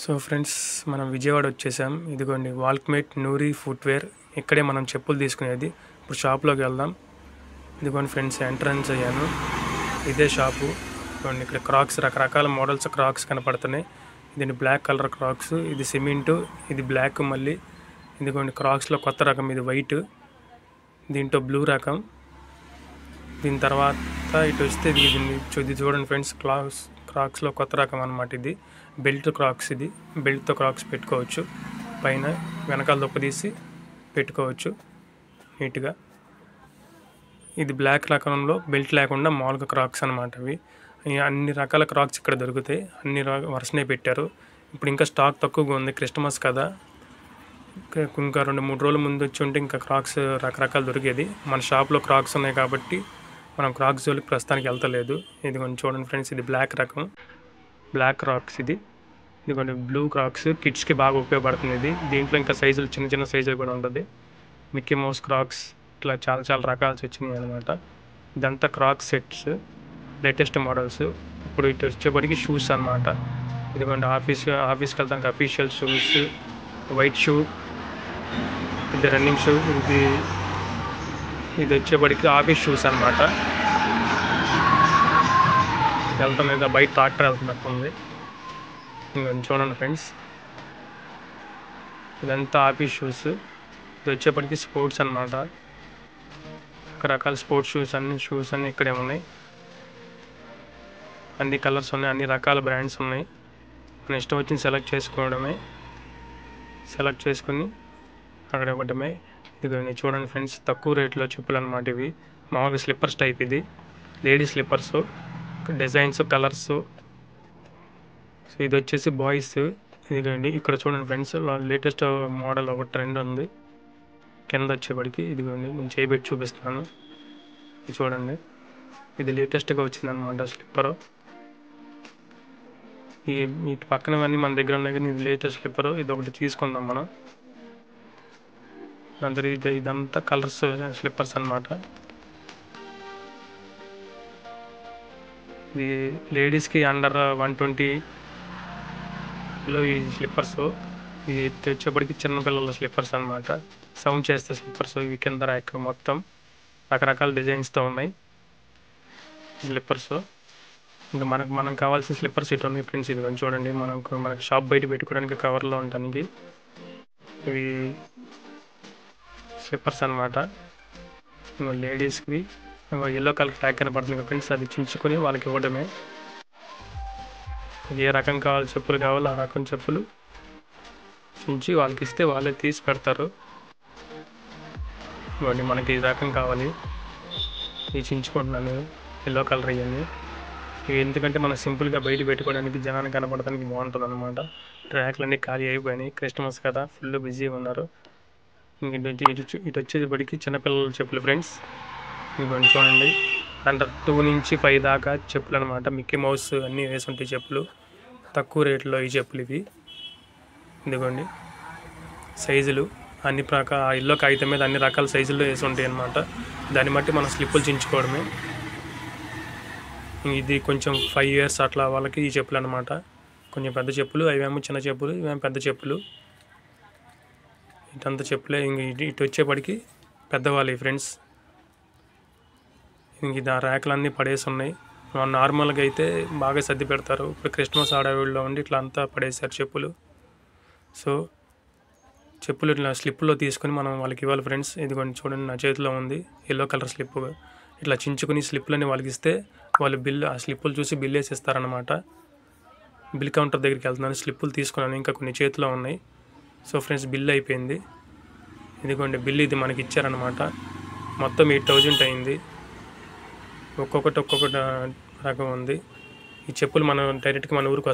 So friends మనం విజయవాడ వచ్చేసాం. ఇదిగోండి వాల్క్మేట్ నూరి ఫుట్వేర్. ఇక్కడే మనం చెప్పులు తీసుకునేది. ఇప్పుడు షాప్లోకి వెళ్దాం. ఇదిగోండి ఫ్రెండ్స్ ఎంట్రన్స్ అయ్యాను. ఇదే షాపు. ఇదిగోండి ఇక్కడ క్రాక్స్, రకరకాల మోడల్స్ క్రాక్స్ కనపడుతున్నాయి. ఇది బ్లాక్ కలర్ క్రాక్స్, ఇది సిమెంటు, ఇది బ్లాక్. మళ్ళీ ఇదిగోండి క్రాక్స్లో కొత్త రకం, ఇది వైట్, దీంట్లో బ్లూ రకం. దీని తర్వాత ఇటు వస్తే ఇది చూడండి ఫ్రెండ్స్, క్రాక్స్లో కొత్త రకం అనమాట. ఇది బెల్ట్ క్రాక్స్. ఇది బెల్ట్తో క్రాక్స్ పెట్టుకోవచ్చు. పైన వెనకాల దొప్పదీసి పెట్టుకోవచ్చు నీట్గా. ఇది బ్లాక్ రకంలో బెల్ట్ లేకుండా మామూలుగా క్రాక్స్ అనమాట. అవి అన్ని రకాల క్రాక్స్ ఇక్కడ దొరుకుతాయి. అన్ని వరుసనే పెట్టారు. ఇప్పుడు ఇంకా స్టాక్ తక్కువగా ఉంది, క్రిస్టమస్ కదా. ఇంకా 2-3 రోజుల ముందు వచ్చి ఉంటే ఇంకా క్రాక్స్ రకరకాలు దొరికేది. మన షాప్లో క్రాక్స్ ఉన్నాయి కాబట్టి మనం క్రాక్స్ జోలికి ప్రస్తుతానికి వెళ్తలేదు. ఇది కొంచెం చూడండి ఫ్రెండ్స్, ఇది బ్లాక్ రకం, బ్లాక్ క్రాక్స్. ఇది కొన్ని బ్లూ క్రాక్స్, కిడ్స్కి బాగా ఉపయోగపడుతుంది. ఇది దీంట్లో ఇంకా సైజులు, చిన్న చిన్న సైజులు కూడా ఉంటుంది. మిక్కీ మౌస్ క్రాక్స్, ఇట్లా చాలా చాలా రకాలు వచ్చినాయి అనమాట. ఇదంతా క్రాక్స్ సెట్స్, లేటెస్ట్ మోడల్స్. ఇప్పుడు ఇటు వచ్చేప్పటికి షూస్ అనమాట. ఇదిగోండి ఆఫీస్కి వెళ్తానికి అఫీషియల్ షూస్, వైట్ షూ, ఇది రన్నింగ్ షూ. ఇది వచ్చేప్పటికి ఆఫీస్ షూస్ అనమాట. వెళ్తాం లేదా బయట ట్రాక్టర్ వెళ్తున్నట్టుంది. చూడండి ఫ్రెండ్స్, ఇదంతా ఆఫీస్ షూస్. ఇది వచ్చేప్పటికి స్పోర్ట్స్ అనమాట. రకరకాల స్పోర్ట్స్ షూస్ అన్నీ ఇక్కడే ఉన్నాయి. అన్ని కలర్స్ ఉన్నాయి, అన్ని రకాల బ్రాండ్స్ ఉన్నాయి. మన ఇష్టం వచ్చింది సెలెక్ట్ చేసుకోవడమే. సెలెక్ట్ చేసుకుని అక్కడ ఇవ్వడమే. ఇది చూడండి ఫ్రెండ్స్, తక్కువ రేట్లో చెప్పులు అనమాట. ఇవి మామూలుగా స్లిప్పర్స్ టైప్. ఇది ladies slippers, designs, colours. So ఇది వచ్చేసి బాయ్స్. ఇదిగోండి ఇక్కడ చూడండి ఫ్రెండ్స్, లేటెస్ట్ మోడల్ ఒక ట్రెండ్ ఉంది. కింద వచ్చేప్పటికి ఇదిగోండి నేను చేయబెట్టి చూపిస్తున్నాను. ఇది చూడండి, ఇది లేటెస్ట్గా వచ్చిందనమాట స్లిప్పరు. ఈ పక్కనవన్నీ మన దగ్గర ఉన్నాయి, కానీ ఇది లేటెస్ట్ స్లిప్పరు. ఇది ఒకటి తీసుకుందాం మనం. ఇదంతా కలర్స్ స్లిప్పర్స్ అనమాట. ఇది లేడీస్కి అండర్ 120లో ఈ స్లిప్పర్స్. ఇది వచ్చేప్పటికి చిన్నపిల్లల స్లిప్పర్స్ అనమాట. సౌండ్ చేస్తే స్లిప్పర్స్. ఇవి కింద ర్యాక్ మొత్తం రకరకాల డిజైన్స్తో ఉన్నాయి స్లిప్పర్స్. ఇంకా మనం కావాల్సిన స్లిప్పర్స్ ఇటు ఉన్నాయి ఫ్రెండ్స్. ఇది చూడండి, మనకు షాప్ బయట పెట్టుకోవడానికి కవర్లో ఉండడానికి ఇవి స్లిప్పర్స్ అనమాట. లేడీస్కి ఎల్లో కలర్ ట్యాగ్ కనపడుతుంది ఫ్రెండ్స్, అది చించుకొని వాళ్ళకి ఇవ్వడమే. ఏ రకం కావాలి, చెప్పులు కావాలి, ఆ రకం చెప్పులు చించి వాళ్ళకి ఇస్తే వాళ్ళే తీసి పెడతారు. ఇవ్వండి, మనకి ఈ రకం కావాలి, ఇవి చించుకుంటున్నాను, ఎల్లో కలర్ ఇవన్నీ. ఇవి ఎందుకంటే మనం సింపుల్గా బయట పెట్టుకోవడానికి, జనానికి కనపడడానికి బాగుంటుంది అనమాట. ట్రాక్లన్నీ ఖాళీ అయిపోయినాయి, క్రిస్టమస్ కదా, ఫుల్ బిజీగా ఉన్నారు. ఇటు వచ్చేటప్పటికి చిన్నపిల్లల చెప్పులు ఫ్రెండ్స్. ఇవ్వండి చూడండి, అండర్ 2 నుంచి 5 దాకా చెప్పులు అనమాట. మిక్కీ మౌస్ అన్నీ వేసి ఉంటాయి చెప్పులు. తక్కువ రేట్లో ఈ చెప్పులు ఇవి. ఇదిగోండి సైజులు అన్ని ఇల్లో కాగితం మీద అన్ని రకాల సైజుల్లో వేసి ఉంటాయి అన్నమాట. దాన్ని బట్టి మనం స్లిప్పులు చించుకోవడమే. ఇది కొంచెం 5 years అట్లా వాళ్ళకి ఈ చెప్పులు అనమాట. కొంచెం పెద్ద చెప్పులు, అవేమో చిన్న చెప్పులు, ఇవేమో పెద్ద చెప్పులు. ఇటంతా చెప్పులే. ఇటు వచ్చేప్పటికి పెద్దవాళ్ళు ఫ్రెండ్స్. ఇది ఆ ర్యాకులన్నీ పడేసి ఉన్నాయి. నార్మల్గా అయితే బాగా సర్ది పెడతారు. ఇప్పుడు క్రిస్మస్ ఆడవిడిలో ఉండి ఇట్లా అంతా పడేసారు చెప్పులు. సో చెప్పులు ఇట్లా స్లిప్లో తీసుకొని మనం వాళ్ళకి ఇవ్వాలి ఫ్రెండ్స్. ఇదిగోండి చూడండి, నా చేతిలో ఉంది ఎల్లో కలర్ స్లిప్. ఇట్లా చించుకొని స్లిప్లని వాళ్ళకి ఇస్తే వాళ్ళు ఆ స్లిప్పులు చూసి బిల్ వేసి ఇస్తారనమాట. బిల్ కౌంటర్ దగ్గరికి వెళ్తున్నాను, స్లిప్పులు తీసుకున్నాను, ఇంకా కొన్ని చేతిలో ఉన్నాయి. సో ఫ్రెండ్స్, బిల్ అయిపోయింది. ఇదిగోండి బిల్, ఇది మనకి ఇచ్చారనమాట. మొత్తం 8000 అయింది. ఒక్కొక్కటి రకం ఉంది. ఈ చెప్పులు మనం డైరెక్ట్గా మన ఊరికి